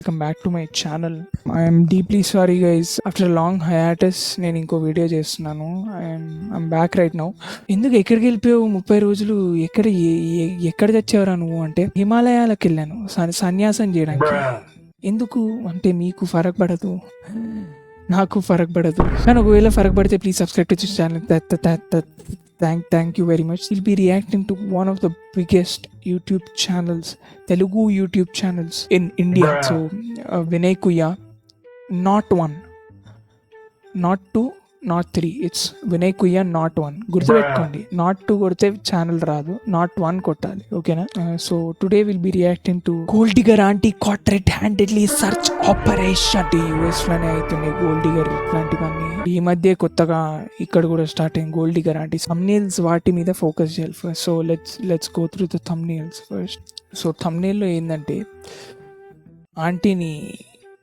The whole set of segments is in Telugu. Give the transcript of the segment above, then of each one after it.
Welcome back to my channel. I am deeply sorry guys. After a long hiatus నేను ఇంకో వీడియో చేస్తున్నాను. I'm back right now. ఎందుకు ఎక్కడికి వెళ్ళిపోయావు 30 రోజులు? ఎక్కడ తెచ్చేవరా నువ్వు అంటే హిమాలయాలకు వెళ్ళాను సన్యాసం చేయడానికి. ఎందుకు అంటే మీకు ఫరక్ పడదు, నాకు ఫరక్ పడదు, కానీ ఒకవేళ ఫరక్ పడితే please subscribe to channel. Thank you very much. We'll be reacting to one of the biggest YouTube channels, Telugu YouTube channels in India. So Vinay Kuya, not one, not two, not three. It's Vinay Kuya, not one. గుర్తుపెట్టుకోండి, not two కొడితే ఛానల్ రాదు, not one కొట్టాలి, ఓకేనా? So today will be reacting to gold digger aunty caught red handedly search operation. US లోనే అవుతున్నాయి గోల్డ్ డిగర్ ఇట్లాంటివన్నీ. ఈ మధ్య కొత్తగా ఇక్కడ కూడా స్టార్ట్ అయింది గోల్డ్ డిగర్ ఆంటీ. థంబ్నెయిల్స్ వాటి మీద ఫోకస్ చేయాలి first. So let's go through the thumbnails first. So థంబ్నెయిల్లో ఏంటంటే ఆంటీని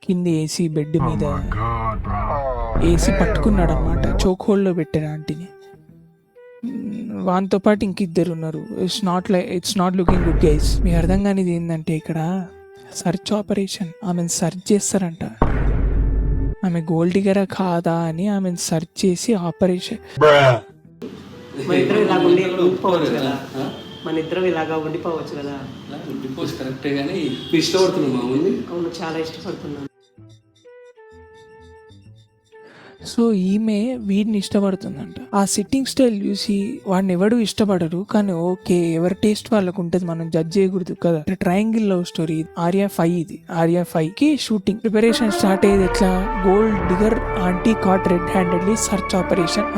కింద వేసి బెడ్ మీద వేసి పట్టుకున్నాడు అనమాట, చోక్ హోల్డ్లో పెట్టాడు ఆంటీని. వానితో పాటు ఇంకిద్దరు ఉన్నారు. It's not looking good guys. మీ అర్థం కానిది ఏంటంటే ఇక్కడ సర్చ్ ఆపరేషన్. ఆమెను సర్చ్ చేస్తారంట, ఆమె గోల్డ్ డిగరా కాదా అని ఆమెను సర్చ్ చేసి ఆపరేషన్. మన ఇద్దరం ఇలాగా ఉండిపోవచ్చు కదా. ఉండిపోవచ్చు కరెక్టే, కానీ ఇష్టపడుతున్నావు? అవును, చాలా ఇష్టపడుతున్నాను. సో ఈమె వీడిని ఇష్టపడుతుందంట. ఆ సిట్టింగ్ స్టైల్ చూసి వాడిని ఎవడు ఇష్టపడరు, కానీ ఓకే ఎవరి టేస్ట్ వాళ్ళకు ఉంటుంది, మనం జడ్జ్ చేయకూడదు కదా. Triangle love story. ఆర్యా 5 ఇది. ఆర్యా 5 కి షూటింగ్ ప్రిపరేషన్ స్టార్ట్ అయ్యేది ఎట్లా? Gold digger aunty caught red handedly search operation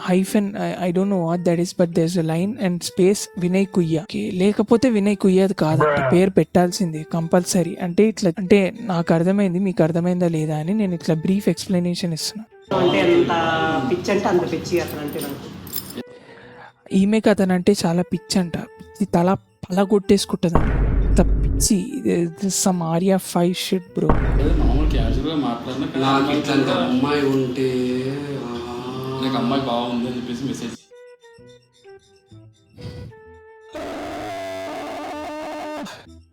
hyphen I don't know what that is, but there's a line and space Vinay Kuyya. లేకపోతే వినయ్ కుయ్యది కాదంట, పేరు పెట్టాల్సింది కంపల్సరీ. అంటే ఇట్లా అంటే నాకు అర్థమైంది, మీకు అర్థమైందా లేదా అని నేను ఇట్లా బ్రీఫ్ ఎక్స్ప్లెనేషన్ ఇస్తున్నా. అంటే అంత పిచ్చి అంటే అంత పిచ్చి అతను అంటే నాకు. ఈమెకి అతనంటే చాలా పిచ్చి అంట. పిచ్చి తల పలగొట్టేసుకుంటుంది అంత పిచ్చి. Some Arya 5 shit bro. అమ్మాయి ఉంటే నాకు అమ్మాయి బాగుంది అని చెప్పేసి మెసేజ్.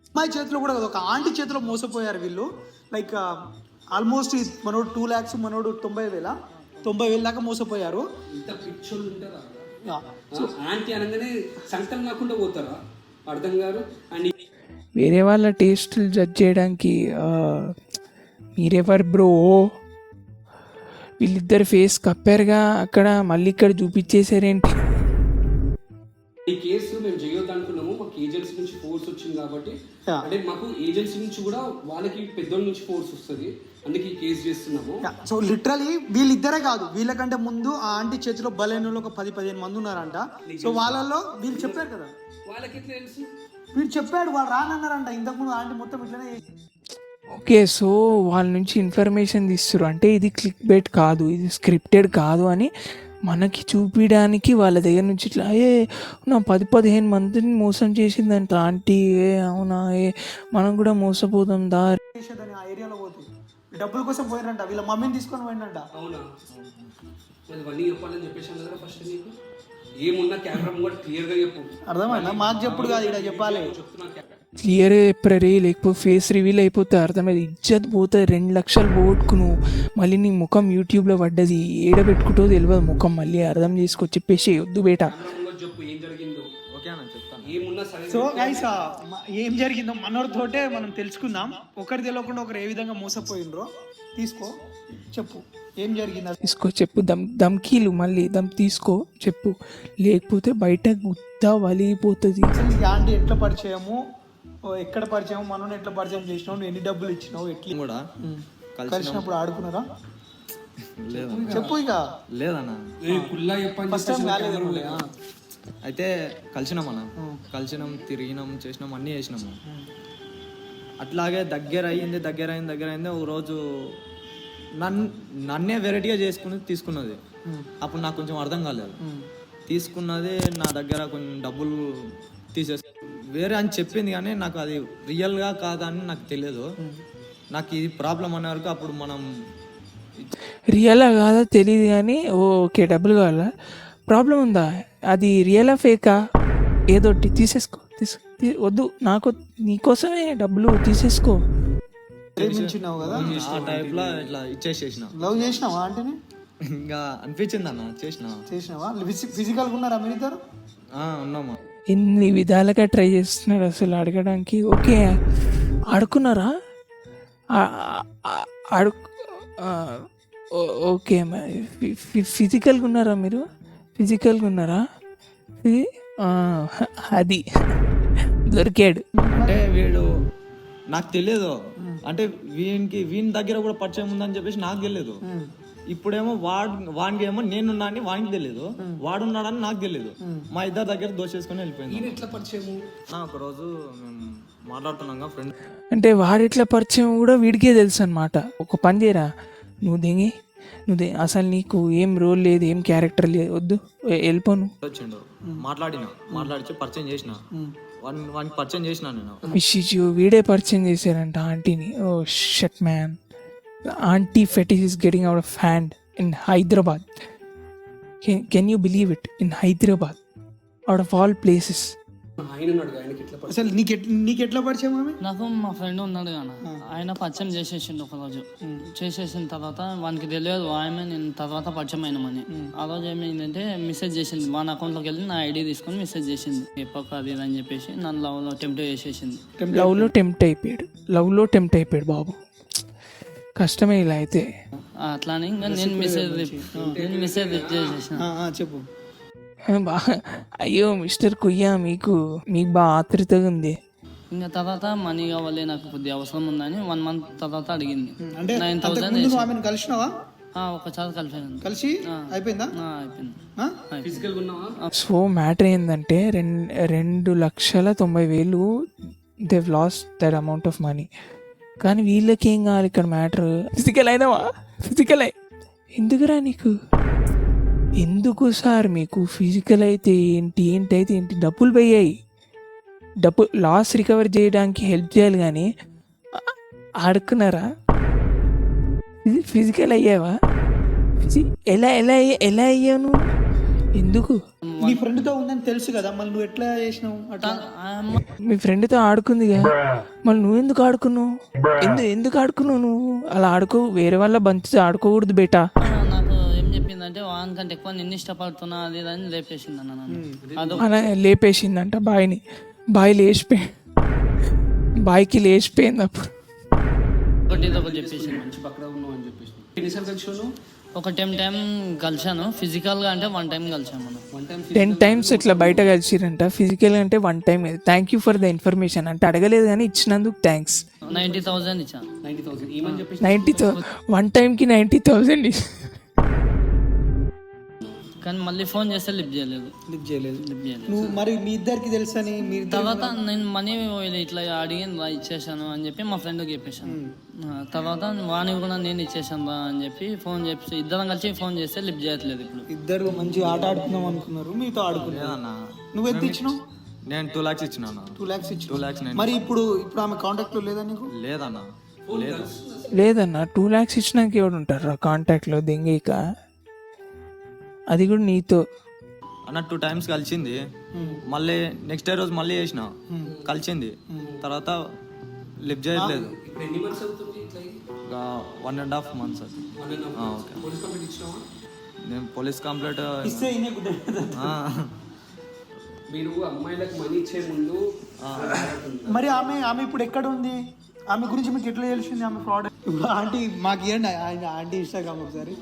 అమ్మాయి చేతిలో కూడా కదా, ఒక ఆంటీ చేతిలో మోసపోయారు వీళ్ళు. లైక్ ఆల్మోస్ట్ మనోడు 2 lakhs, మనోడు 90,000 దాకా మోసపోయారు. ఇంత పిచ్చోళ్ళు ఉంటారా? ఆంటీ అనగానే సంకటం కాకుండా పోతారా? అర్థం కాదు. అండ్ వేరే వాళ్ళ టేస్టులు జడ్జ్ చేయడానికి మీరెవరు బ్రో? వీళ్ళిద్దరు ఫేస్ కప్పారుగా అక్కడ, మళ్ళీ ఇక్కడ చూపించేసారేంటి? ఈ కేసు మేము చేయొద్దు అనుకున్నాము. మాకు ఏజెన్సీ నుంచి ఫోర్స్ వచ్చింది కాబట్టి, అంటే మాకు ఏజెన్సీ నుంచి కూడా వాళ్ళకి పెద్దోళ్ళ నుంచి ఫోర్స్ వస్తుంది, అందుకే ఈ కేసు చేస్తున్నాము. సో లిటరలీ వీళ్ళిద్దరే కాదు, వీళ్ళకంటే ముందు ఆ ఆంటీ చేతిలో బలైన ఒక 10-15 మంది ఉన్నారంట. సో వాళ్ళల్లో వీళ్ళు చెప్పారు కదా, వాళ్ళకి ఎట్లా తెలుసు? వీళ్ళు చెప్పాడు, వాళ్ళు రానన్నారంట. ఇంతకుముందు ఆంటీ మొత్తం ఇట్లనే. ఓకే, సో వాళ్ళ నుంచి ఇన్ఫర్మేషన్ తీస్తారు అంటే ఇది క్లిక్ బెట్ కాదు, ఇది స్క్రిప్టెడ్ కాదు అని మనకి చూపించడానికి వాళ్ళ దగ్గర నుంచి ఇట్లా నా 10-15 మందిని మోసం చేసిందంట ఆంటీ. అవునా, మనం కూడా మోసపోదాం దా. ఆ ఏరియాలో పోతుంది, డబ్బుల కోసం పోయినంట, వీళ్ళ మమ్మీని తీసుకొని పోయినంట. అవునా, ఇవన్నీ చెప్పాలని చెప్పేసి కదా ఫస్ట్. నీకు ఏమున్నా కెమెరా కూడా క్లియర్గా చెప్పు. అర్థమైందా? మాకు చెప్పుడు కాదు, ఇక్కడ చెప్పాలి. క్లియర్ చెప్పరే, లేకపోతే ఫేస్ రివీల్ అయిపోతే అర్థమైంది, ఇజ్జత్ పోతుంది. 2 లక్షలు పోగొట్టుకును, మళ్ళీ నీ ముఖం యూట్యూబ్లో పడ్డది, ఏడబెట్టుకుంటో తెలియదు ముఖం. మళ్ళీ అర్థం చేసుకో, చెప్పేసి వద్దు బేటా. చెప్పు ఏం జరిగిందో. సో గైస్, ఏం జరిగిందో మనోడితోటే మనం తెలుసుకుందాం. ఒకరు తెలియకుండా ఒకరు ఏ విధంగా మోసపోయిండ్రో. తీసుకో చెప్పు, ఏం జరిగిందో తీసుకో చెప్పు. దమ్కీలు మళ్ళీ తీసుకో చెప్పు, లేకపోతే బయట గుద్ద వలిగిపోతుంది. ఆంటీ ఎట్లా పరిచయము, ఎక్కడ పరిచయం, మనోని ఎట్లా పరిచయం చేసినావు, నువ్వు ఎన్ని డబ్బులు ఇచ్చినావు, ఎట్లా కూడా కలిసినప్పుడు ఆడుకున్నారా? చెప్పు ఇక. లేదన్నా, ఫస్ట్ టైం రాలేదు. అయితే కలిసినాం, తిరిగినాం, చేసినాం, అన్నీ చేసినాము. అట్లాగే దగ్గర అయింది. ఒక రోజు నన్నే వెరైటీగా తీసుకున్నది. అప్పుడు నాకు కొంచెం అర్థం కాలేదు. తీసుకున్నది నా దగ్గర కొంచెం డబ్బులు తీసేసి వేరే అని చెప్పింది, కానీ నాకు అది రియల్గా కాదా అని నాకు తెలియదు. నాకు ఇది ప్రాబ్లం అనే వరకు అప్పుడు మనం రియలా కాదా తెలియదు, కానీ ఓకే డబ్బులు కావాలా, ప్రాబ్లం ఉందా, అది రియలా ఫేకా, ఏదోటి తీసేసుకో. వద్దు, నీకోసమే డబ్బులు తీసేసుకో. ప్రేమించినావు కదా, ఆ టైప్లో ఇట్లా ఇచ్చేసేసిన. లవ్ చేసినావా అంటేనే ఇంకా అనిపించింది అన్న, చేసినావా? ఫిజికల్గా ఉన్నారా మీరు ఇద్దరు? ఉన్నామా. ఎన్ని విధాలుగా ట్రై చేస్తున్నాడు అసలు అడగడానికి. ఓకే ఆడుకున్నారా? ఆడు ఓకే ఫిజికల్గా ఉన్నారా మీరు? ఫిజికల్గా ఉన్నారా? అది దొరికాడు. అంటే వీడు నాకు తెలియదు, అంటే వీని దగ్గర కూడా పరిచయం ఉందని చెప్పేసి నాకు తెలియదు. ఇప్పుడేమో వాడికి ఏమో నేనున్నా అని వానికి తెలియదు, వాడున్నాడని నాకు తెలియదు. మా ఇద్దరి దగ్గర దోషేసుకొని వెళ్ళిపోయింది. ఎట్లా పరిచయము? ఒకరోజు మేము మాట్లాడుతున్నాగా ఫ్రెండ్, అంటే వాడిట్లా పరిచయం కూడా వీడికే తెలుసు అనమాట. ఒక పని చేయరా, నువ్వు అసలు నీకు ఏం రోల్ లేదు, ఏం క్యారెక్టర్ లేదు, వద్దు వెళ్ళిపోను. వచ్చిండు, మాట్లాడిచి పరిచయం చేసిన, వానికి పరిచయం చేసిన నేను. విషిచు వీడే పరిచయం చేశారంట ఆంటీని. Oh shit man, aunty fetish is getting out of hand in Hyderabad. Can you believe it? In Hyderabad, out of all places. ఆయన ఉన్నాడు, ఆయనకి ఎట్లా పరిచయం? అసలు నీకెట్లా పరిచయం ఆమె? నాకు మా ఫ్రెండ్ ఉన్నాడు కానీ ఆయన పరిచయం చేసేసిండు ఒకరోజు. చేసేసిన తర్వాత వానికి తెలియదు ఆమె నేను తర్వాత పరిచయం అయినామని. ఆ రోజు ఏమైందంటే మెసేజ్ చేసింది, వాని అకౌంట్లోకి వెళ్ళి నా ఐడి తీసుకొని మెసేజ్ చేసింది, చెప్పక అది ఇది అని చెప్పేసి నన్ను లవ్లో టెంప్ట్ చేసేసింది. లవ్లో టెంప్ట్ అయిపోయాడు బాబు. కష్టమే ఇలా అయితే. అట్లా అని ఇంకా నేను మెసేజ్ చేసేసిన. చెప్పు. అయ్యో మిస్టర్ కుయ్యా, మీకు బాగా ఆతృతగా ఉంది. ఇంకా తర్వాత మనీ కావాలి నాకు కొద్దిగా అవసరం ఉందని 1 month తర్వాత అడిగింది. అంటే 9,000 ఆమెను కలిసినావా? ఒకసారి కలిపాను. కలిసి అయిపోయిందా? అయిపోయింది. ఫిజికల్ ఉన్నావా? సో మ్యాటర్ ఏంటంటే 2,90,000 they've lost that amount of money. కానీ వీళ్ళకి ఏం కావాలి ఇక్కడ మ్యాటర్? ఫిజికల్ అయినావా? ఫిజికల్ ఎందుకురా నీకు? ఎందుకు సార్ మీకు ఫిజికల్ అయితే ఏంటి, అయితే ఏంటి? డబ్బులు పోయాయి, డబ్బు లాస్ రికవర్ చేయడానికి హెల్ప్ చేయాలి కానీ ఆడుకున్నారా? ఫిజికల్ అయ్యావా? ఎలా అయ్యావు? ఎందుకు? నీ ఫ్రెండ్తో ఉందని తెలుసు కదా, మళ్ళీ నువ్వు ఎట్లా చేసినావు అట్లా? మీ ఫ్రెండ్తో ఆడుకుందిగా, మళ్ళీ నువ్వు ఎందుకు ఆడుకున్నావు? ఎందుకు ఆడుకున్నావు నువ్వు? అలా వేరే వాళ్ళ బంతి ఆడుకోకూడదు బేటా. నాకు ఏం చెప్పిందంటే వానికంటే ఎక్కువ నిన్ను ఇష్టపడుతున్నా అది ఇది అని లేపేసింది అన్న నన్ను. అలా లేపేసిందంట బాయ్ని. బాయ్కి లేచిపోయింది అప్పుడు. ఒకటి చెప్పేసింది. అక్కడ ఉన్నావు అని చెప్పేసి. ఎన్నిసార్లు కలిసి ఒక 10 టైం కలిసాను. ఫిజికల్గా అంటే 1 time కలిసాను మనం. 10 times ఇట్లా బయట కలిసిరంట. ఫిజికల్ అంటే 1 time. Thank you for the information అంటే అడగలేదు కానీ ఇచ్చినందుకు థ్యాంక్స్. 90,000 ఇచ్చాను. 90,000 ఏమని చెప్పేసి? 90,000 1 timeకి 90,000. కానీ మళ్ళీ ఫోన్ చేస్తే లిఫ్ట్ చేయలేదు. నువ్వు మరి మీ ఇద్దరికి తెలుసని మీరు తర్వాత నేను మనీ ఇట్లా అడిగిన ఇచ్చేసాను అని చెప్పి మా ఫ్రెండ్కి చెప్పేశాను. తర్వాత వాణి కూడా నేను ఇచ్చేసాను రా అని చెప్పి ఫోన్ చేసి ఇద్దరం కలిసి ఫోన్ చేస్తే లిఫ్ట్ చేయట్లేదు. ఇప్పుడు ఇద్దరు మంచిగా ఆట ఆడుకుందాం అనుకున్నారు, మీతో ఆడుకున్నాను. నువ్వు ఎంత ఇచ్చినావు? నేను 2 lakhs ఇచ్చిన. 2 lakhs ఇచ్చిన. 2 lakhs. మరి ఇప్పుడు ఆమె కాంటాక్ట్ లో లేదా నీకు? లేదన్నా 2 lakhs ఇచ్చినాక ఎవడు ఉంటారు కాంటాక్ట్లో దెంగేక? అది కూడా నీతో అన్న 2 times కలిసింది. మళ్ళీ నెక్స్ట్ డే రోజు మళ్ళీ చేసిన, కలిసింది. తర్వాత లిఫ్ట్ చేయట్లేదు. ఇప్పుడు ఎన్ని మంత్స్ అవుతుంది ఇట్లా? 1.5 months అది. ఓకే. పోలీస్ కంప్లైంట్ ఇచ్చినావా? నేను పోలీస్ కంప్లైంట్ మీరు అమ్మాయిలకు మనీ ఇచ్చే ముందు మరి ఆమె ఇప్పుడు ఎక్కడ ఉంది? ఆమె గురించి మీకు ఎట్లా తెలిసింది? ఆమె ఫ్రాడ్. ఆంటీ మాకు ఇవ్వండి, ఆంటీ ఇన్స్టాగ్రామ్ ఒకసారి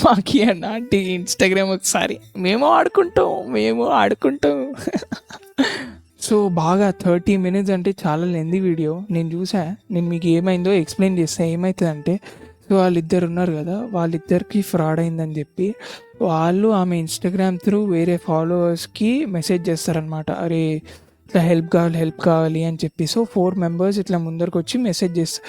మాకి ఆంటీ ఇన్స్టాగ్రామ్ ఒకసారి. మేము ఆడుకుంటాం. సో బాగా 30 minutes అంటే చాలా లెంది వీడియో. నేను చూసా, నేను మీకు ఏమైందో ఎక్స్ప్లెయిన్ చేస్తా. ఏమవుతుందంటే, సో వాళ్ళిద్దరు ఉన్నారు కదా, వాళ్ళిద్దరికి ఫ్రాడ్ అయిందని చెప్పి వాళ్ళు ఆమె ఇన్స్టాగ్రామ్ త్రూ వేరే ఫాలోవర్స్కి మెసేజ్ చేస్తారనమాట. అరే ఇట్లా హెల్ప్ కావాలి అని చెప్పి. సో 4 members ఇట్లా ముందరికి వచ్చి మెసేజ్ చేస్తారు,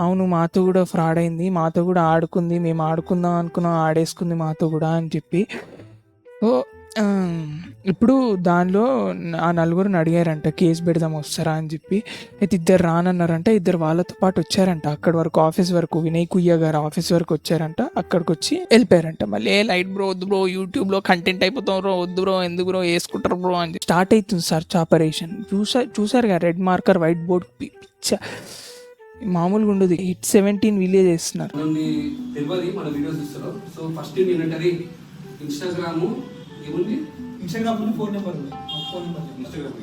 అవును మాతో కూడా ఫ్రాడ్ అయింది, మాతో కూడా ఆడుకుంది, మేము ఆడుకుందాం అనుకున్నాం, ఆడేసుకుంది మాతో కూడా అని చెప్పి. సో ఆ, ఇప్పుడు దానిలో ఆ నలుగురిని అడిగారంట కేసు పెడదాం వస్తారా అని చెప్పి. అయితే ఇద్దరు రానన్నారంట, ఇద్దరు వాళ్ళతో పాటు వచ్చారంట అక్కడి వరకు, ఆఫీస్ వరకు, వినయ్ కుయ్య గారు ఆఫీస్ వరకు వచ్చారంట. అక్కడికి వచ్చి వెళ్ళిపోయారంట. మళ్ళీ ఏ లైట్ బ్రో వద్దు బ్రో, యూట్యూబ్లో కంటెంట్ అయిపోతాం బ్రో, వద్దు బ్రో, ఎందుకు బ్రో వేసుకుంటారు బ్రో అని స్టార్ట్ అవుతుంది సర్చ్ ఆపరేషన్. చూసారుగా రెడ్ మార్కర్ వైట్ బోర్డ్ పిచ్చ మామూలుగా ఉండదు. 817 విలేజ్ వేస్తున్నారు. మనల్ని తెలియదు మన వీడియోస్ ఇస్తారు. సో ఫస్ట్ ఏంటంటే ఇన్స్టాగ్రామ్ ఏముంది, Instagram phone number Instagram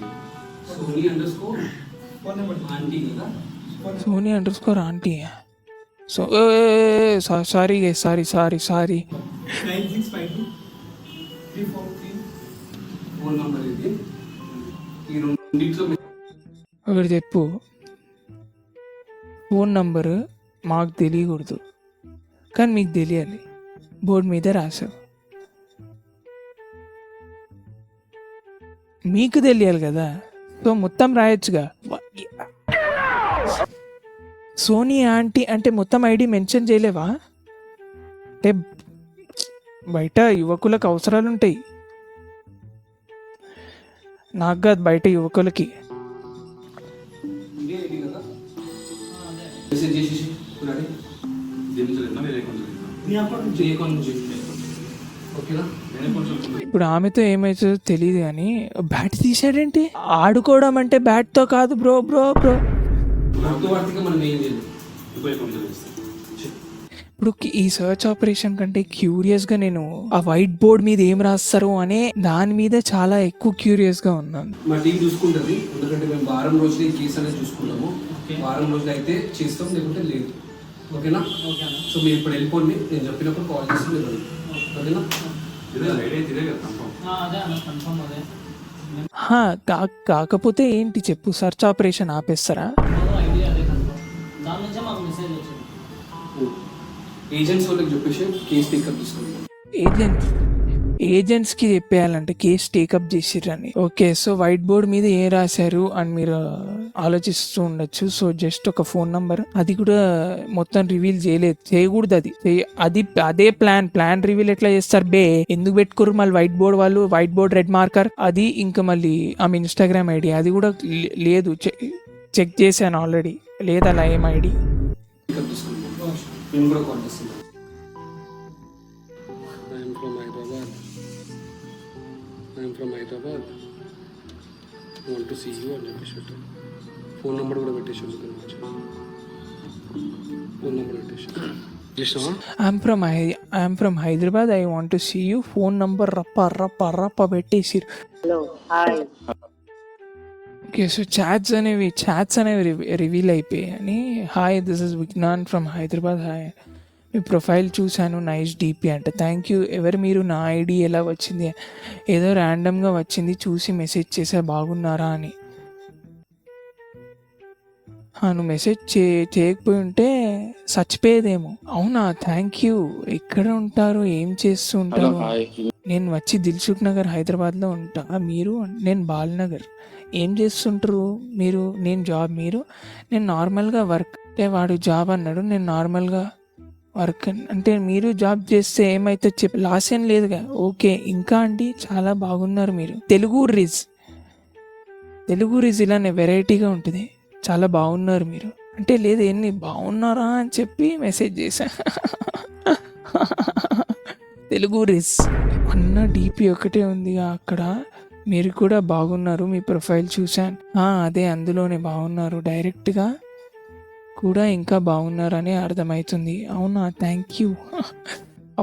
Sony_Aunty కదా, Sony_Aunty. So sorry sorry 965234 phone number ఇది. ఈ రెండింటిలో ఒకటి చెప్పు, ఫోన్ నంబరు మాకు తెలియకూడదు కానీ మీకు తెలియాలి, బోర్డు మీద రాసావు, మీకు తెలియాలి కదా. సో మొత్తం రాయొచ్చుగా. సోనీ ఆంటీ అంటే మొత్తం ఐడి మెన్షన్ చేయలేవా? అంటే బయట యువకులకు అవసరాలు ఉంటాయి, నాకు కాదు బయట యువకులకి. ఇదే ఐడి కదా, మెసేజ్ చేసేసి ఉన్నాడు ఏ అకౌంట్ నుంచి ఓకేనా. ఇప్పుడు ఆమెతో ఏమవుతుందో తెలియదు కానీ బ్యాట్ తీసాడేంటి? ఆడుకోవడం అంటే బ్యాట్తో కాదు బ్రో బ్రో బ్రో. వార్తగా మనం ఏం చేయలేదు. ఇప్పుడు ఈ సర్చ్ ఆపరేషన్ కంటే క్యూరియస్గా నేను ఆ వైట్ బోర్డ్ మీద ఏం రాస్తారు అనే దాని మీద చాలా ఎక్కువ క్యూరియస్గా ఉన్నాను. మా టీం చూసుకుంటుంది, ఎందుకంటే మేము వారం రోజులు ఈ కేసు అనేది చూసుకున్నాము. వారం రోజులు అయితే చేస్తాం, లేకుంటే లేదు. ఓకేనా. సో మీరు ఇప్పుడు వెళ్ళిపోండి, నేను చెప్పినప్పుడు కాల్ చేసి మీరు రండి. ఓకేనా. కాకపోతే ఏంటి చెప్పు, సర్చ్ ఆపరేషన్ ఆపేస్తారా? దాని నుంచే మాకు మెసేజ్ వచ్చింది. ఏజెంట్స్ వాళ్ళకి చెప్పేసి కేసు టేకప్ తీసుకుంటాం. ఏజెంట్స్కి చెప్పేయాలంటే కేసు టేకప్ చేసిర్రని. ఓకే, సో వైట్ బోర్డ్ మీద ఏం రాశారు అని మీరు ఆలోచిస్తూ ఉండొచ్చు. సో జస్ట్ ఒక ఫోన్ నంబర్, అది కూడా మొత్తం రివీల్ చేయకూడదు. అది అదే ప్లాన్ రివీల్ ఎట్లా చేస్తారు బే? ఎందుకు పెట్టుకోరు మళ్ళీ వైట్ బోర్డ్ వాళ్ళు? వైట్ బోర్డ్ రెడ్ మార్కర్ అది, ఇంకా మళ్ళీ ఆమె ఇన్స్టాగ్రామ్ ఐడి అది కూడా లేదు. చెక్ చేశాను ఆల్రెడీ, లేదు అలా ఏం ఐడి. టేకప్ తీసుకుంటాం, మేము కూడా కాల్ చేస్తున్నాం. I'm from Hyderabad, want to see you అని చెప్పేసి పెట్టాను. ఫోన్ నెంబర్ కూడా పెట్టేసాను. ఫోన్ నెంబర్ పెట్టేసాను. I'm from Hyderabad, I want to see you, phone number రప్ప పెట్టేసిరు. ఓకే, సో చాట్స్ అనేవి రివీల్ అయిపోయాయి అని. Hi, this is Vignan from Hyderabad. Hi, మీ ప్రొఫైల్ చూశాను, నైస్ డీపీ అంట. Thank you. ఎవరు మీరు? నా ఐడి ఎలా వచ్చింది? ఏదో ర్యాండమ్గా వచ్చింది, చూసి మెసేజ్ చేసా, బాగున్నారా అని. నువ్వు మెసేజ్ చేయకపోయి ఉంటే చచ్చిపోయేదేమో. అవునా, థ్యాంక్ యూ. ఎక్కడ ఉంటారు, ఏం చేస్తూ ఉంటారు? నేను వచ్చి దిల్సుఖ్ నగర్ హైదరాబాద్లో ఉంటా. మీరు? నేను బాల్నగర్. ఏం చేస్తుంటారు మీరు? నేను జాబ్. మీరు? నేను నార్మల్గా వర్క్. అంటే వాడు జాబ్ అన్నాడు, నేను నార్మల్గా వర్క్. అంటే మీరు జాబ్ చేస్తే ఏమైతే లాస్ ఏం లేదుగా. ఓకే, ఇంకా అండి చాలా బాగున్నారు మీరు. తెలుగు రిజ్ ఇలానే వెరైటీగా ఉంటుంది. చాలా బాగున్నారు మీరు అంటే లేదు, ఎన్ని బాగున్నారా అని చెప్పి మెసేజ్ చేశా. తెలుగు రిజ్ అన్న డీపీ ఒకటే ఉందిగా అక్కడ. మీరు కూడా బాగున్నారు, మీ ప్రొఫైల్ చూశాను. అదే అందులోనే బాగున్నారు, డైరెక్ట్గా కూడా ఇంకా బాగున్నారని అర్థమవుతుంది. అవునా, థ్యాంక్ యూ.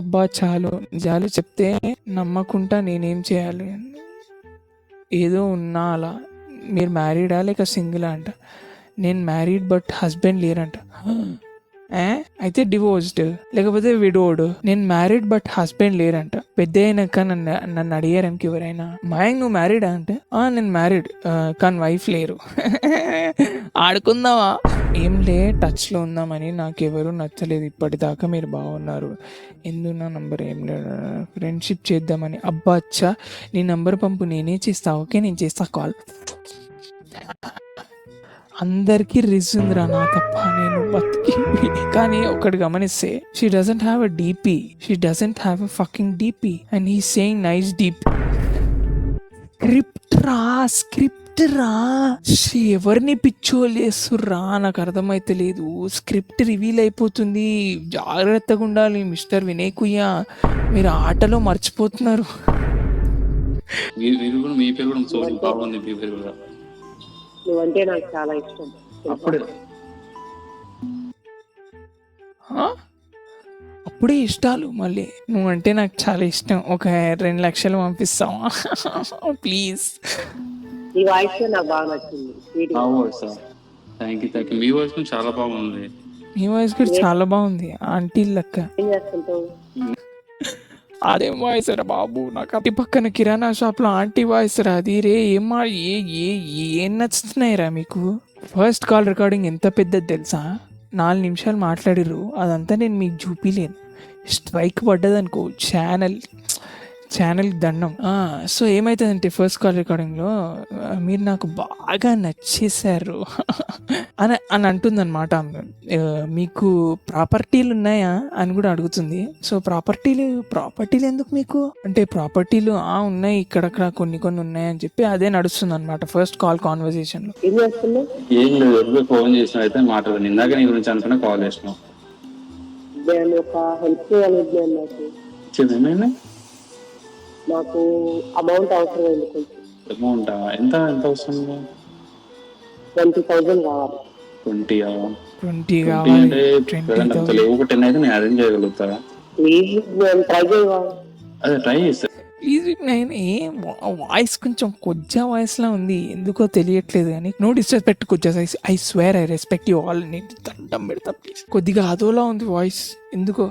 అబ్బా చాలు, నిజాలు చెప్తే నమ్మకుండా నేనేం చేయాలి? ఏదో ఉన్నా అలా. మీరు మ్యారీడా లేక సింగిలా అంట. నేను మ్యారీడ్ బట్ హస్బెండ్ లేరంట. అయితే డివోర్స్డ్ లేకపోతే విడోడ్. నేను మ్యారీడ్ బట్ హస్బెండ్ లేరంట. పెద్ద అయినాక నన్ను అడిగారనుక ఎవరైనా, మాయంగ్ నువ్వు మ్యారీడా అంటే, నేను మ్యారీడ్ కానీ వైఫ్ లేరు. ఆడుకుందామా? ఏం లే, టచ్లో ఉందామని. నాకెవరు నచ్చలేదు ఇప్పటిదాకా. మీరు బాగున్నారు, ఎందుకు నా నంబర్ ఏం లేదు, ఫ్రెండ్షిప్ చేద్దామని. అబ్బా అచ్చా, నీ నంబర్ పంపు, నేనే చేస్తా. ఓకే, నేను చేస్తా కాల్. అందరికీ రిజ్ ఉందిరా, నా తప్ప. నేను బతికి కానీ ఒకటి గమనిస్తే, she doesn't have a DP, she doesn't have a fucking DP and he saying nice DP. Script రా ఎవరిని పిచ్చోలేస్తుర్రా నాకు అర్థమైతే లేదు. స్క్రిప్ట్ రివీల్ అయిపోతుంది, జాగ్రత్తగా ఉండాలి మిస్టర్ వినయ్ కుయ్యా, మీరు ఆటలో మర్చిపోతున్నారు. మీరు కూడా మీ పేరు కూడా సోని బాగుంది, మీ పేరు కూడా నువ్వంటే నాకు చాలా ఇష్టం. అప్పుడే ఆ? అప్పుడే ఇష్టాలు మళ్ళీ. నువ్వంటే నాకు చాలా ఇష్టం, ఒక 2 లక్షలు పంపిస్తావా ప్లీజ్? నీ వాయిస్ నాకు బాగా నచ్చింది. Sweet గా. Thank you. మీ వాయిస్ చాలా బాగుంది. మీ వాయిస్ కూడా చాలా బాగుంది, ఆంటీ లెక్క. ఏం చేస్తుంటావు? అదే వాయిస్ రా బాబు, నాకు అట్టి పక్కన కిరాణా షాప్ లో ఆంటీ వాయిస్ రా అది. రే ఏం నచ్చుతున్నాయిరా మీకు? ఫస్ట్ కాల్ రికార్డింగ్ ఎంత పెద్దది తెలుసా? 4 నిమిషాలు మాట్లాడిర్రు, అదంతా నేను మీకు చూపిలేను. స్ట్రైక్ పడ్డదనుకో ఛానల్ దండం. సో ఏమవుతుందంటే ఫస్ట్ కాల్ రికార్డింగ్లో మీరు నాకు బాగా నచ్చేశారు అని అంటుందన్నమాట. మీకు ప్రాపర్టీలు ఉన్నాయా అని కూడా అడుగుతుంది. సో ప్రాపర్టీలు ఎందుకు మీకు అంటే, ప్రాపర్టీలు ఉన్నాయి ఇక్కడక్కడ కొన్ని ఉన్నాయి అని చెప్పి అదే నడుస్తుంది అనమాట ఫస్ట్ కాల్ కాన్వర్సేషన్లో. ఏం చేస్తున్నావు? ఏం లేదు, ఎవరికి ఫోన్ చేసిన అయితే మాట్లాడాను. ఇందాక నీ గురించి అనుకున్నా కాల్ చేసినావు. నేను ఒక హెల్ప్ చేయాలి. నాకు ఏమైనా నాకు అమౌంట్ అవసరమైంది కొంచెం. అమౌంట్ ఎంత అవసరం? 20,000 కావాలి. 20 20 కావాలి. అంటే లేవు, ఒక 10 అయితే నేను అరేంజ్ చేయగలుగుతా. ప్లీజ్ నేను ట్రై చేయాలి. అదే ట్రై చేస్తా. ప్లీజ్ నేను వాయిస్ కొంచెం కొద్దిగా వాయిస్లా ఉంది, ఎందుకో తెలియట్లేదు. కానీ నో డిస్రెస్పెక్ట్ కొద్దిగా, I swear I respect you all. నేను దండం పెడతా ప్లీజ్. కొద్దిగా అదోలా ఉంది వాయిస్ ఎందుకో.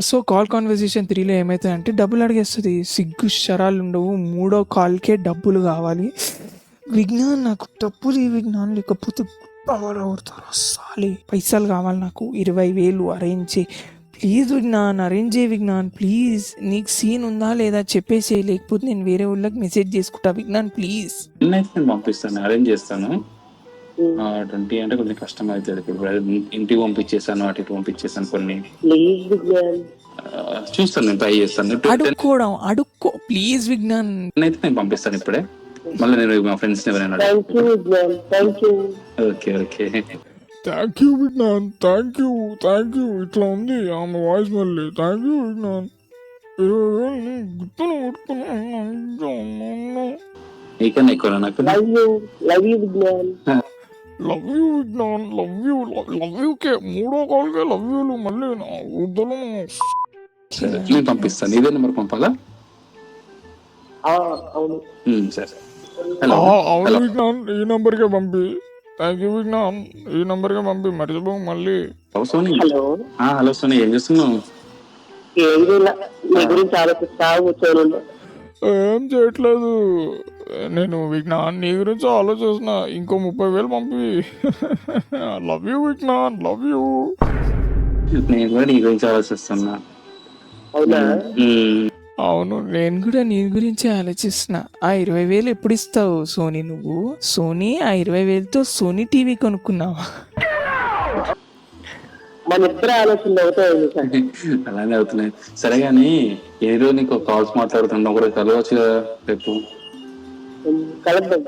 సో కాల్ కాన్వర్సేషన్ 3లో ఏమవుతుందంటే డబ్బులు అడిగేస్తుంది. సిగ్గు శరాలు ఉండవు, 3వ కాల్కే డబ్బులు కావాలి. విజ్ఞాన్ నాకు డబ్బులు విజ్ఞాన్, లేకపోతే అవుతారు సాలి. పైసలు కావాలి నాకు, 20,000 అరేంజ్ చేయి ప్లీజ్ విజ్ఞాన్. అరేంజ్ చేయి విజ్ఞాన్ ప్లీజ్. నీకు సీన్ ఉందా లేదా చెప్పేసి, లేకపోతే నేను వేరే వాళ్ళకి మెసేజ్ చేసుకుంటా విజ్ఞాన్ ప్లీజ్. నేను పంపిస్తాను, అరేంజ్ చేస్తాను. 20 అంటే కొంచెం కష్టం అవుతుంది. ఇప్పుడు ఇంటికి పంపించేసాను, అటు ఇటు పంపించేసాను కొన్ని. ప్లీజ్ విజ్ఞాన్. చూస్తాను, నేను ట్రై చేస్తాను. అడుక్కో ప్లీజ్ విజ్ఞాన్. అయితే నేను పంపిస్తాను ఇప్పుడే. మళ్ళీ నేను మా ఫ్రెండ్స్ ఎవరైనా. Thank you Vignan, thank you. Okay thank you Vignan, thank you. ఇట్లా ఉంది ఆమె వాయిస్ మళ్ళీ. Thank you Vignan. నీకన్నా ఎక్కువ నాకు. Love you Vignan. Love you Vignan, love యూకే 3వ కాల్కే లవ్ యూలు మళ్ళీ వద్దలు. సరే నేను పంపిస్తాను. ఇదే నెంబర్ పంపాలా? అవును. సరే. హలో అవును విజ్ఞాన్, ఈ నంబర్కే పంపి. థ్యాంక్ యూ విజ్ఞాన్, ఈ నంబర్కే పంపి, మర్చిపో మళ్ళీ. సోని. హలో హలో సోని, ఏం చేస్తున్నావు? ఏం నీ గురించి ఆలోచిస్తా కూర్చోను. ఏం చేయట్లేదు, నేను విజ్ఞాన్ నీ గురించి ఆలోచిస్తున్నా. ఇంకో 30,000 పంపి. Love you Vignan, love you. నేను కూడా నీ గురించి ఆలోచిస్తున్నా. అవునా? అవును, నేను కూడా నీ గురించి ఆలోచిస్తున్నా. ఆ 20,000 ఎప్పుడు ఇస్తావు సోనీ? నువ్వు సోనీ ఆ 20,000తో సోనీ టీవీ కొనుక్కున్నావా? మన ఇద్దరు ఆలోచనలు అవుతాయి. అలానే అవుతున్నాయి. సరే గానీ ఏ రోజు నీకు కాల్స్ మాట్లాడుతున్నా కూడా కలవచ్చు కదా రేపు? కలుద్దాం.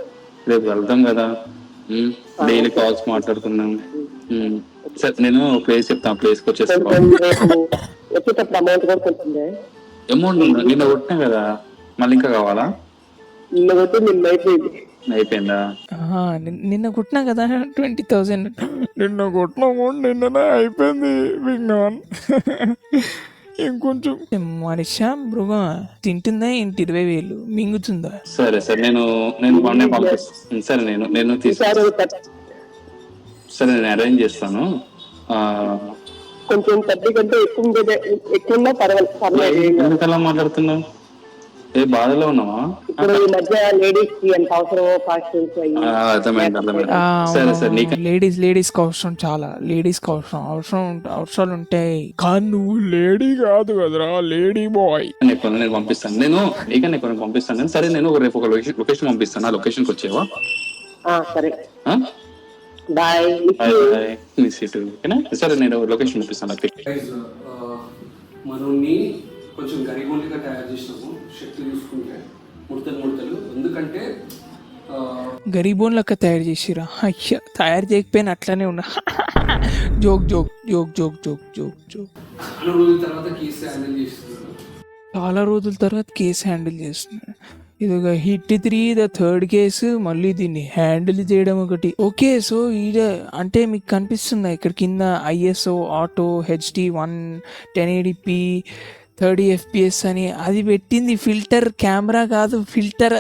రేపు కలుద్దాం కదా, డైలీ కాల్స్ మాట్లాడుతున్నాం. సరే నేను ప్లేస్ చెప్తాను, ప్లేస్కి వచ్చేస్తాను. వచ్చేటప్పుడు అమౌంట్ కూడా కొంటుంది. అమౌంట్ నిన్న కొట్టినా కదా, మళ్ళీ ఇంకా కావాలా? నిన్న కొట్టి నిన్న అయిపోయింది. అయిపోయిందా? నిన్న కొట్టినా కదా 20,000. నిన్న కొట్టిన అమౌంట్ నిన్ననే అయిపోయింది విజ్ఞాన్. ఇంకొంచెం మనిషా మృగం తింటుందా ఏంటి? 20,000 మింగుతుందా? సరే నేను పంపిస్తాను. సరే నేను సరే నేను అరేంజ్ చేస్తాను. కొంచెం 30 కంటే ఎక్కువ పర్వాలేదు. ఎందుకలా మాట్లాడుతున్నావు? ఏ బాధలో ఉన్నావా? ఇప్పుడు ఈ మధ్య లేడీస్ కి ఎంత అవసరమో కాస్ట్యూమ్స్ అర్థమైంది. సరే నీకు లేడీస్ కి అవసరం, చాలా లేడీస్ కి అవసరాలు ఉంటాయి. కానీ నువ్వు లేడీ కాదు కదరా, లేడీ బాయ్. నేను పంపిస్తాను. నేను నీకన్నా ఎక్కువ పంపిస్తాను. సరే నేను రేపు ఒక లొకేషన్ పంపిస్తాను, ఆ లొకేషన్కి వచ్చేవా? సరే బాయ్. సరే నేను లొకేషన్ పంపిస్తాను. మనల్ని కొంచెం గరిగొండిగా తయారు చేసినాము. శక్తి చూసుకుంటే ముడతలు ఎందుకంటే గరీబోన్ లెక్క తయారు చేసిరా. అయ్యా తయారు చేయకపోయినా అట్లానే ఉన్నా. Joke joke joke joke joke joke joke. చాలా రోజుల తర్వాత కేసు హ్యాండిల్ చేస్తున్నారు. చాలా రోజుల తర్వాత కేసు హ్యాండిల్ చేస్తున్నారు. ఇది ఒక హిట్ 3 ద థర్డ్ కేసు, మళ్ళీ దీన్ని హ్యాండిల్ చేయడం ఒకటి. ఓకే, సో ఈడ అంటే మీకు కనిపిస్తుందా ఇక్కడ కింద ISO auto HD 1080p 30 FPS అని అది పెట్టింది ఫిల్టర్, కెమెరా కాదు ఫిల్టర్.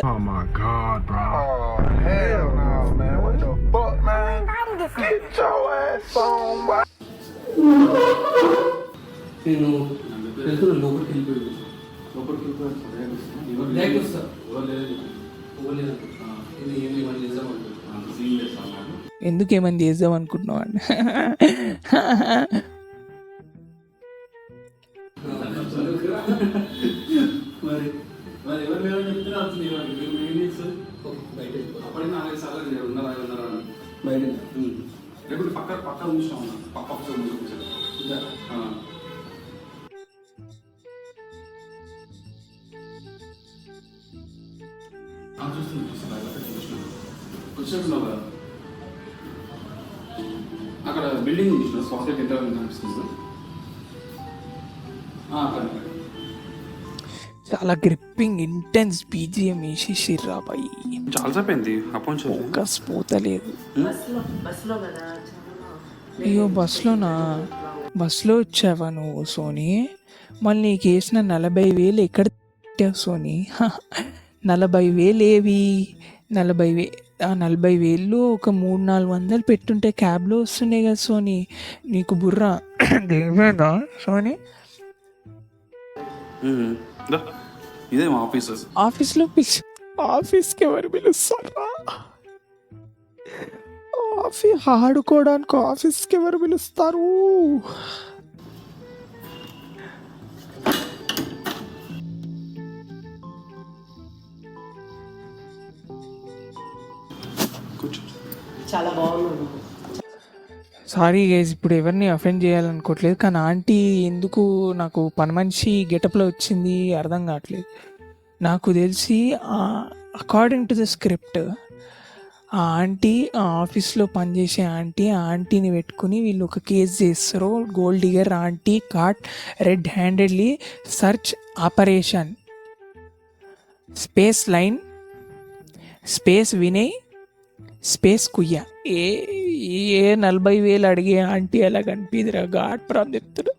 నేను వెళ్తున్నా లోపలికి వెళ్ళిపోయాను. ఎందుకు ఏమని చేద్దాం అనుకుంటున్నావు అండి? పక్క చూసాం పక్క వచ్చినట్టున్నావు కదా అక్కడ బిల్డింగ్ చూసిన సాఫ్ట్వేర్ ఎంత కనిపిస్తుంది. చాలా గ్రిప్పింగ్ ఇంటెన్స్ BGM వేసేసిర్రా బాయ్. చాలా సేపు అయింది అప్పటి ఫోకస్ పోతలేదు. బస్సులో కదా అయ్యో బస్లోనా? బస్లో వచ్చావా నువ్వు సోనీ? మళ్ళీ నీకు వేసిన 40,000 ఎక్కడ పెట్టావు సోనీ? 40,000 ఏవి? 40,000 ఒక 300-400 పెట్టుంటే క్యాబ్లో వస్తున్నాయి కదా సోనీ. నీకు బుర్ర దేవేనా సోనీ? ఇదే మా ఆఫీస్. ఆఫీస్లో ఆఫీస్కి ఎవరు పిలుస్తారా? ఆడుకోవడానికి ఆఫీస్కి ఎవరు పిలుస్తారు? చాలా బాగున్నాను. సారీ గైజ్, ఇప్పుడు ఎవరిని అఫెండ్ చేయాలనుకోవట్లేదు, కానీ ఆంటీ ఎందుకు నాకు పని మనిషి గెటప్లో వచ్చింది అర్థం కావట్లేదు. నాకు తెలిసి అకార్డింగ్ టు ద స్క్రిప్ట్ ఆ ఆంటీ, ఆ ఆఫీస్లో పనిచేసే ఆంటీ, ఆ ఆంటీని పెట్టుకుని వీళ్ళు ఒక కేసు చేస్తారు. Gold digger aunty caught red handedly search operation space line space Vinay space Kuyya. ఏ 40,000 అడిగే ఆంటీ అలా కనిపిదిరా ఘాట్ ప్రాం చెప్తున్నా.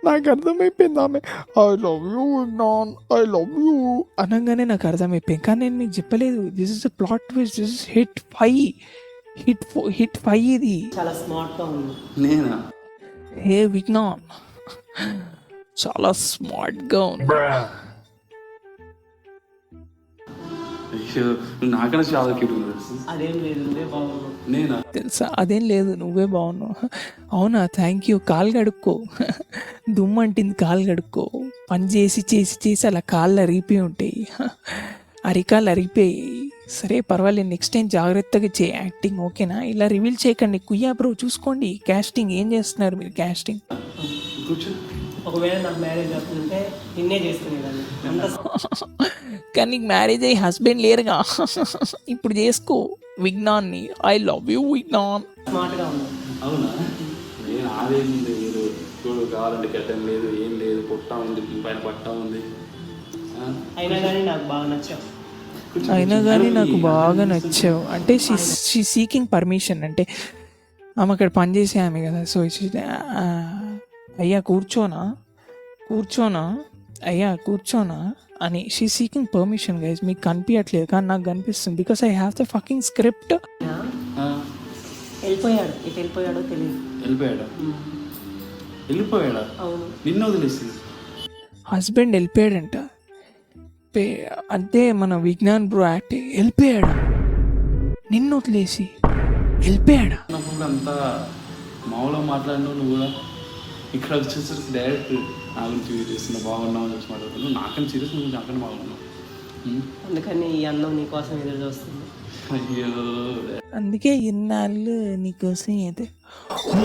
నాకు అర్థమైపోయింది ఆమె I love you I love you అనగానే నాకు అర్థమైపోయింది. కానీ నేను మీకు చెప్పలేదు, this is the plot twist, this is hit 5 ఇది. చాలా స్మార్ట్గా ఉంది. నేనా? హే విజ్ఞాన్ చాలా స్మార్ట్గా ఉంది. నాకన్నా చాలా క్యూట్ ఉంది. అదేం లేదు, నువ్వే బాగున్నావు. నేనా? తెలుసా? అదేం లేదు, నువ్వే బాగున్నావు. అవునా? Thank you. కాలు కడుక్కో, దుమ్మంటింది కాలు కడుక్కో. పని చేసి చేసి చేసి అలా కాళ్ళు అరిగిపోయి ఉంటాయి, అరికాళ్ళు అరిగిపోయి. సరే పర్వాలేదు, నెక్స్ట్ టైం జాగ్రత్తగా చేయి యాక్టింగ్, ఓకేనా? ఇలా రివీల్ చేయకండి. కుయ్యా బ్రో చూసుకోండి క్యాస్టింగ్ ఏం చేస్తున్నారు మీరు క్యాస్టింగ్. ఒకవేళ నాకు మ్యారేజ్ అవుతుందంటే నిన్నే చేసుకునేదాన్ని. కానీ నీకు మ్యారేజ్ అయ్యి హస్బెండ్ లేరుగా, ఇప్పుడు చేసుకో విజ్ఞాన్ని. I love you Vignan. స్మార్ట్గా ఉన్నావు. అవునా? నేను ఆదేశం లేదు, చూడు కావాలంటే గడ్డం లేదు, ఏం లేదు, పొట్ట ఉంది, పైన పట్ట ఉంది. అయినా కానీ నాకు బాగా నచ్చావు. అంటే షీ సీకింగ్ పర్మిషన్. అంటే ఆమె అక్కడ పనిచేసే ఆమె కదా, సో అయ్యా కూర్చోనా అయ్యా కూర్చోనా అని షీ సీకింగ్ పర్మిషన్ గైస్. మీకు కనిపించట్లేదు కానీ నాకు కనిపిస్తుంది, because I have the fucking script. వెళ్ళిపోయాడు, ఎటు వెళ్ళిపోయాడో తెలియదు. వెళ్ళిపోయాడా? అవును. నిన్ను వదిలేసి హస్బెండ్ వెళ్ళిపోయాడంట. అంతే మన విజ్ఞాన్ బ్రో యాక్ట్. వెళ్ళిపోయాడు, నిన్ను వదిలేసి వెళ్ళిపోయాడా? నాకు అంతా మామూలుగా మాట్లాడినావు నువ్వు కూడా. ఇక్కడ వచ్చేసరికి డైరెక్ట్ నా గురించి వీడియో చేస్తున్నా, బాగున్నావు అని వచ్చి మాట్లాడుతున్నావు. నాకని సీరియస్, నువ్వు నాకని బాగున్నావు. అందుకని ఈ అన్నం నీకోసం ఎదురు చూస్తుంది. అయ్యో, అందుకే ఇన్నాళ్ళు నీకోసం అయితే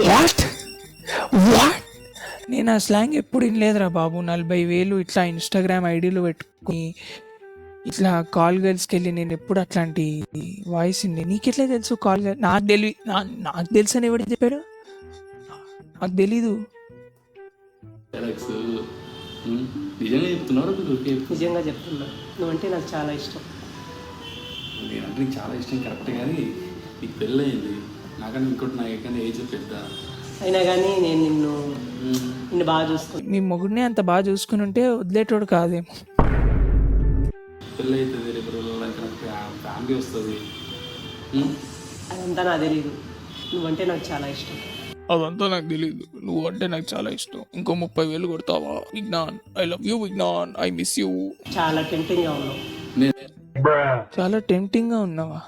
వాట్ నేను ఆ స్లాంగ్ ఎప్పుడు వినలేదురా బాబు. 40,000 ఇట్లా ఇన్స్టాగ్రామ్ ఐడీలో పెట్టుకుని ఇట్లా కాల్ గర్ల్స్కి వెళ్ళి నేను ఎప్పుడు అట్లాంటి వాయిస్ ఉండే. నీకెట్లా తెలుసు కాల్ గర్ల్? నాకు తెలుసు అని ఎవరు చెప్పారు? నాకు తెలీదు. అలెక్స్, నిజంగా చెప్తున్నావు? నిజంగా చెప్తున్నా, నువ్వంటే నాకు చాలా ఇష్టం. నేనంటే నీకు చాలా ఇష్టం కరెక్ట్, కానీ నీకు పెళ్ళి అయింది. నాకన్నా ఇంకోటి నాకన్నా ఏజ్ పెద్ద. అయినా కానీ నేను నిన్ను బాగా చూసుకుంటాను. మీ మొగుడిని అంత బాగా చూసుకుని ఉంటే వదిలేటోడు కాదేమో. పెళ్ళి అవుతుంది, రేపు రోజుల్లో నాకు ఫ్యామిలీ వస్తుంది. అదంతా నాకు తెలీదు. నువ్వంటే నాకు చాలా ఇష్టం. అదంతా నాకు తెలీదు. నువ్వు అంటే నాకు చాలా ఇష్టం. ఇంకో 30,000 కొడతావా? Vignan, I love you Vignan, I miss you. చాలా టెంప్టింగ్గా ఉన్నావు. చాలా టెంప్టింగ్గా ఉన్నావా?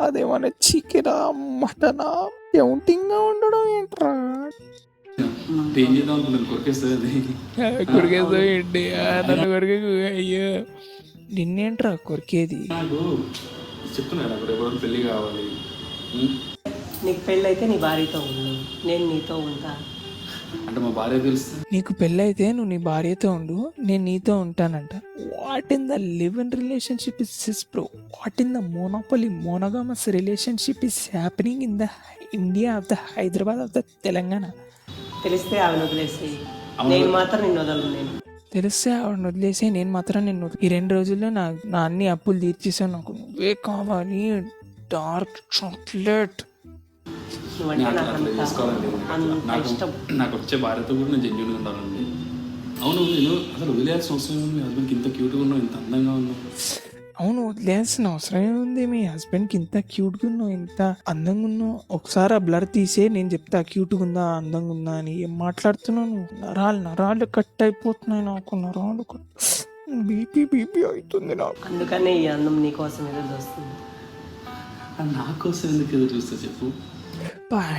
అదేమన్నా చికెనా మటనా? టెంప్టింగ్గా ఉండడం ఏంట్రా? ఏం చేద్దాం అనుకుంటాను, కొరికేస్తుంది అది. కొరికేదో ఏంటి? నన్ను కొరికే. అయ్యో, నిన్నేంట్రా కొరికేది? నాకు చెప్తున్నా నాకు రేపు రోజు పెళ్ళి కావాలి. నీకు పెళ్ళైతే నీ భార్యతో ఉండు, నేను నీతో ఉంటా. అంటే మా భార్య తెలుస్తుంది. నీకు పెళ్ళైతే నువ్వు నీ భార్యతో ఉండు, నేను నీతో ఉంటానంట. What in the live in relationship is this bro? What in the monogamous relationship is happening in the India of the Hyderabad of the Telangana? తెలిస్తే ఆవిడ వదిలేసి నేను మాత్రం నిన్ను వదలను. నేను తెలిస్తే ఆవిడని వదిలేసి నేను మాత్రం నిన్ను ఈ 2 రోజుల్లో నా అన్ని అప్పులు తీర్చేసాను. నాకు నువ్వే కావాలి, డార్క్ చాక్లెట్. నువ్వంటే నాకు అట్లా చేసుకోవాలండి. అంత ఇష్టం. నాకు వచ్చే భార్యతో కూడా నేను జెన్యున్గా ఉండాలండి. అవును, నేను అసలు వదిలేయాల్సిన అవసరం ఉంది. మీ హస్బెండ్కి ఇంత క్యూట్గా ఉన్నావు, ఇంత అందంగా ఉన్నావు. అవును, వదిలేయాల్సిన అవసరం ఏముంది? మీ హస్బెండ్కి ఇంత క్యూట్గా ఉన్నావు, ఇంత అందంగా ఉన్నావు. ఒకసారి ఆ బ్లర్ తీసే నేను చెప్తా క్యూట్గా ఉందా అందంగా ఉందా అని. ఏం మాట్లాడుతున్నాను? నరాలు కట్ అయిపోతున్నాయి నాకు. నరాలు బీపీ అవుతుంది నాకు. అందుకనే ఈ అందం నీకోసం ఎదురు వస్తుంది. నా కోసం ఎందుకు ఎదురు చూస్తా చెప్పు?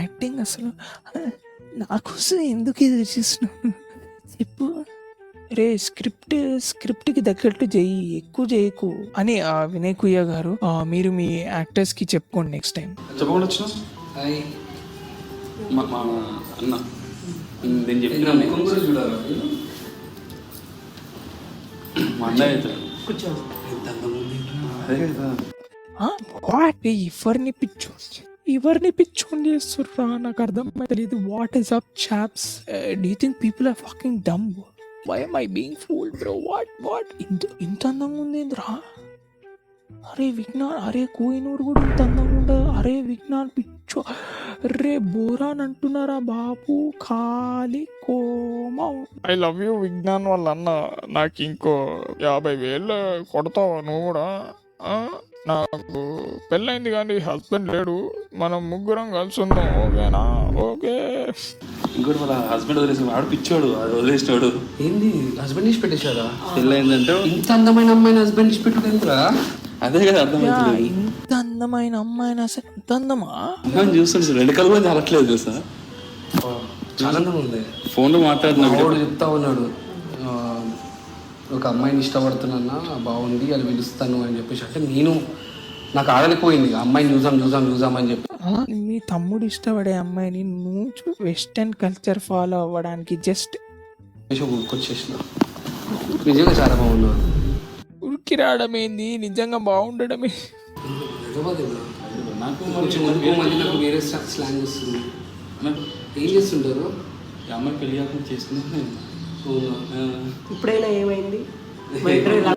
యాక్టింగ్ అసలు నాకోసం ఎందుకు ఎదురు చూస్తున్నావు చెప్పు. రే స్క్రిప్ట్కి తగ్గట్టు చెయ్యి, ఎక్కువ చేయకు అని వినయ్ కుయ్య గారు మీరు మీ యాక్టర్స్కి చెప్పుకోండి నెక్స్ట్ టైం. చెప్పకుండా వచ్చిన మా అన్న నేను చెప్పిన మా అన్నయ్య అవుతాడు. కూర్చో. అదే కదా. ఎవరిని పిచ్చోని చేస్తుర్రా? నాకు అర్థమైతే what is up chaps? Do you think people are fucking dumb? Why am I being fooled bro? What ఇంత అందంగా ఉంది ఏంద్రా? అరే విజ్ఞాన్, అరే కోహినూర్ కూడా ఇంత అందంగా ఉండదు. అరే విజ్ఞాన్ పిచ్చో, రే బోరాన్ అంటున్నారా బాబు? ఖాళీ కోమా. ఐ లవ్ యూ విజ్ఞాన్ వాళ్ళ అన్న. నాకు ఇంకో 50,000 కొడతావా నువ్వు కూడా? నాకు పెళ్ళైంది కానీ హస్బెండ్ లేడు, మనం ముగ్గురం కలిసి ఉందాం, ఓకేనా? ఓకే. ఇంకోటి వాళ్ళ హస్బెండ్ వదిలేసి వాడు పిచ్చోడు, అది వదిలేసినాడు. ఏంది హస్బెండ్ ఇచ్చి పెట్టేశారా? పెళ్ళైందంటే ఇంత అందమైన అమ్మాయిని హస్బెండ్ ఇచ్చి పెట్టుకుంటా? అదే కదా అర్థమవుతుంది. ఇంత అందమైన అమ్మాయినా సరే, ఇంత అందమా? అమ్మాయిని చూస్తుంటే 2 కళ్ళు కూడా చాలట్లేదు తెలుసా? చాలా అందంగా ఉంది. ఫోన్లో మాట్లాడినా వాడు చెప్తా ఉన్నాడు, ఒక అమ్మాయిని ఇష్టపడుతున్నా, బాగుంది, అది పిలుస్తాను అని చెప్పేసి. అంటే నాకు ఆడలేకపోయింది, అమ్మాయిని చూసాం అని చెప్పి. మీ తమ్ముడు ఇష్టపడే అమ్మాయిని నువ్వు వెస్టర్న్ కల్చర్ ఫాలో అవ్వడానికి జస్ట్ ఊరుకొచ్చేసిన. నిజంగా చాలా బాగున్నాడు. ఉరికి రావడం ఏంది, నిజంగా బాగుండడమే. నాకు నాకు వేరే స్లాంగ్ వస్తుంది. నాకు ఏం చేస్తుంటారు? ఈ అమ్మాయి పెళ్లి కాకుండా చేసుకున్నాను. ఇప్పుడైనా ఏమైంది? మా ఇద్దరు ఇలా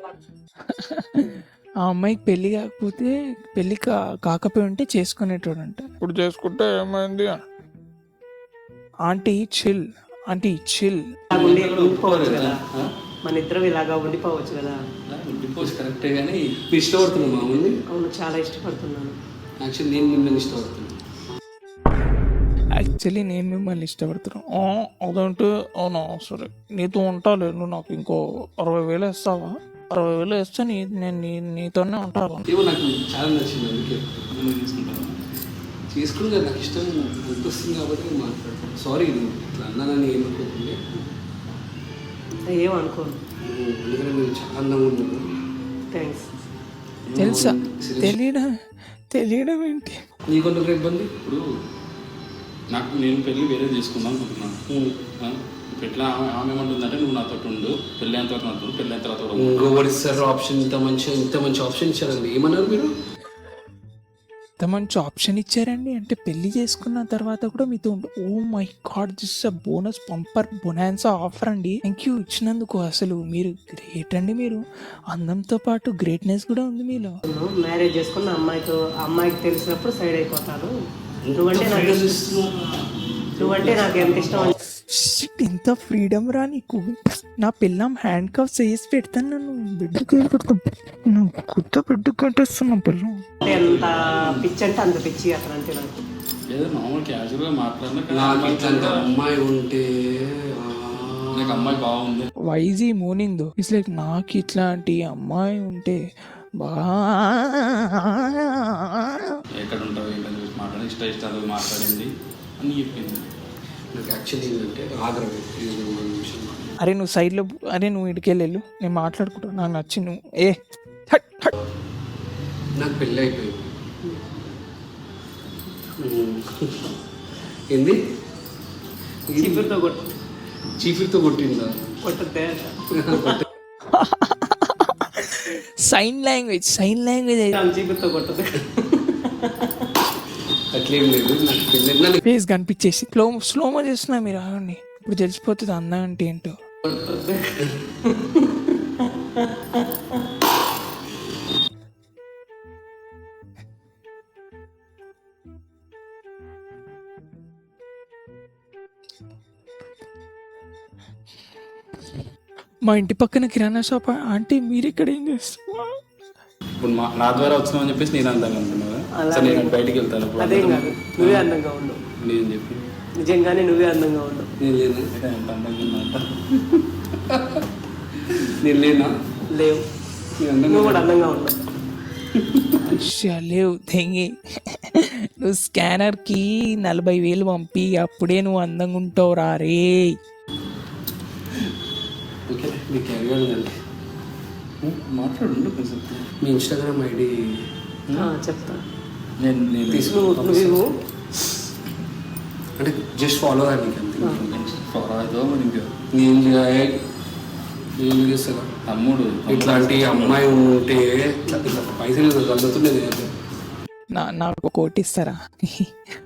ఆ అమ్మాయికి పెళ్లి కాకపోతే పెళ్లి కాకపోయి ఉంటే చేసుకునేటోడంట. ఇప్పుడు చేసుకుంటే ఏమైంది? Aunty chill. ఉండిపోవచ్చు కదా, మన ఇద్దరం ఇలాగా ఉండిపోవచ్చు కదా. ఉండిపోవచ్చు కరెక్టే, కానీ మీరు ఇష్టపడుతున్నాను మామూలు. అవును, చాలా ఇష్టపడుతున్నాను. యాక్చువల్లీ నేను మిమ్మల్ని ఇష్టపడుతున్నాను. యాక్చువల్లీ నేను మిమ్మల్ని ఇష్టపడుతున్నాను. అదంటే అవునా, సరే నీతో ఉంటాలే. నువ్వు నాకు ఇంకో 60,000 ఇస్తావా? 60,000 ఇస్తే నేను నీతోనే ఉంటాను. ఏమో నాకు చాలా నచ్చింది, అందుకే నేను తీసుకుంటాను. చేసుకుంటే నాకు ఇష్టం అనిపిస్తుంది కాబట్టి నేను మాట్లాడతాను. సారీ ఇట్లా అన్నానని ఏమనుకోకుండా. ఏమనుకోను. ఎందుకంటే మీరు చాలా అందంగా ఉన్నారు. థ్యాంక్స్. తెలుసా? తెలియడం ఏంటి? నీకొంత ఇబ్బంది. ఇప్పుడు నేను పెళ్ళి వేరే చేసుకుందాం అనుకుంటున్నాను. ఎట్లా ఆమె ఏమంటుందంటే నువ్వు నాతో ఉండు, పెళ్ళైన తర్వాత నాతో ఉండు, పెళ్ళైన తర్వాత కూడా ఉండు. ఇంకొకటి ఇస్తారు ఆప్షన్, ఇంత మంచి ఆప్షన్ ఇచ్చారండి. ఏమన్నారు మీరు? ఇంత మంచి ఆప్షన్ ఇచ్చారండి అంటే పెళ్లి చేసుకున్న తర్వాత కూడా మీతో ఉండు. Oh my god, this a bonus bumper bonanza offer అండి. థ్యాంక్ యూ ఇచ్చినందుకు. అసలు మీరు గ్రేట్ అండి. మీరు అందంతో పాటు గ్రేట్నెస్ కూడా ఉంది మీలో. మ్యారేజ్ చేసుకున్న అమ్మాయికి తెలిసినప్పుడు సైడ్ అయిపోతాను. నువ్వంటే నాకు ఎంత ఇష్టం అని Shit, ఎంత ఫ్రీడమ్ రా నీకు. నా పిల్లం హ్యాండ్ కఫ్ చేసి పెడతాను, నన్ను బిడ్డకి పెడతాను, కొత్త బిడ్డ కట్టేస్తున్నా పిల్లం. అంటే ఎంత పిచ్చి అంటే అంత పిచ్చి అతను అంటే నాకు. ఏదో మామూలు క్యాజువల్గా మాట్లాడినా నాకు ఇట్లాంటి అమ్మాయి ఉంటే నాకు అమ్మాయి బాగుంది. వైజీ మూనింగ్ ఇట్స్ లైక్ నాకు ఇట్లాంటి అమ్మాయి ఉంటే ఎక్కడ ఉంటావు ఏంటని చూసి మాట్లాడి ఇష్టాలు మాట్లాడింది అని చెప్పింది. నాకు యాక్చువల్లీ ఏంటంటే ఆగ్రహం విషయం. అరే నువ్వు సైడ్లో, అరే నువ్వు ఇడికెళ్ళి వెళ్ళు, నేను మాట్లాడుకుంటా, నాకు నచ్చి నువ్వు హట్ హట్. నాకు పెళ్ళి అయిపోయింది. ఏంది? చీపురుతో కొట్టిందా? కొట్టద్దే సైన్ లాంగ్వేజ్ చీపుతో కొట్టదు. అట్లేం లేదు. నాకు పెళ్ళి ఫేస్ కనిపించేసి స్లోమో చేస్తున్నా. మీరు ఆగండి, ఇప్పుడు తెలిసిపోతుంది అందం అంటే ఏంటో. మా ఇంటి పక్కన కిరాణా షాప్ ఆంటీ, మీరు ఇక్కడ ఏం చేస్తున్నారు? ఇప్పుడు నా ద్వారా వచ్చినామని చెప్పేసి నేను అందంగా అనుకున్నావా? సరే నేను బయటికి వెళ్తాను. అదేం కాదు, నువ్వే అందంగా ఉండు. నేను చెప్పి నిజంగానే నువ్వే అందంగా ఉండు. నేను లేను. ఎంత అందంగా ఉందంట. నేను లేనా? లేవు, నువ్వు కూడా అందంగా ఉండు. లేవు తెంగి. నువ్వు స్కానర్కి 40,000 పంపి అప్పుడే నువ్వు అందంగా ఉంటావు రా రే. ఓకే, మీ క్యారియర్ అండి. మాట్లాడు కొంచెం. మీ ఇన్స్టాగ్రామ్ ఐడి చెప్తా. నేను నువ్వు అంటే జస్ట్ ఫాలో అయ్యానికి అంతే. నేను చేస్తాను తమ్ముడు ఇట్లాంటి అమ్మాయి ఉంటే ఇట్లా పైసలు కలుగుతుండేది. నాకు కోటి ఇస్తారా?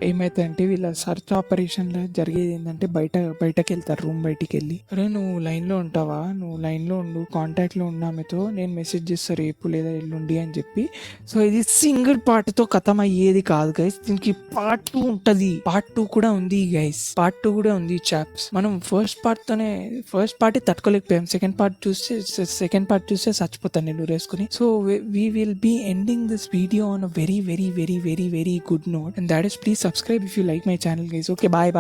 ఏమైతుందంటే వీళ్ళ సర్చ్ ఆపరేషన్లో జరిగేది ఏంటంటే బయటకు వెళ్తారు, రూమ్ బయటికి వెళ్ళి, అరే నువ్వు లైన్లో ఉంటావా, నువ్వు లైన్లో ఉండు, కాంటాక్ట్లో ఉన్న ఆమెతో నేను మెసేజ్ చేస్తా రేపు లేదా ఎల్లుండి అని చెప్పి. సో ఇది సింగిల్ పార్ట్తో కథం అయ్యేది కాదు గైస్, దీనికి పార్ట్ 2 ఉంటుంది. పార్ట్ 2 కూడా ఉంది గైస్, పార్ట్ 2 కూడా ఉంది చాప్స్. మనం ఫస్ట్ పార్ట్ తట్టుకోలేకపోయాం, సెకండ్ పార్ట్ చూస్తే చచ్చిపోతాను నేను రేసుకుని. So we will be ending this video on a very very very very very good note, and that is please subscribe if you like my channel guys. Okay, bye.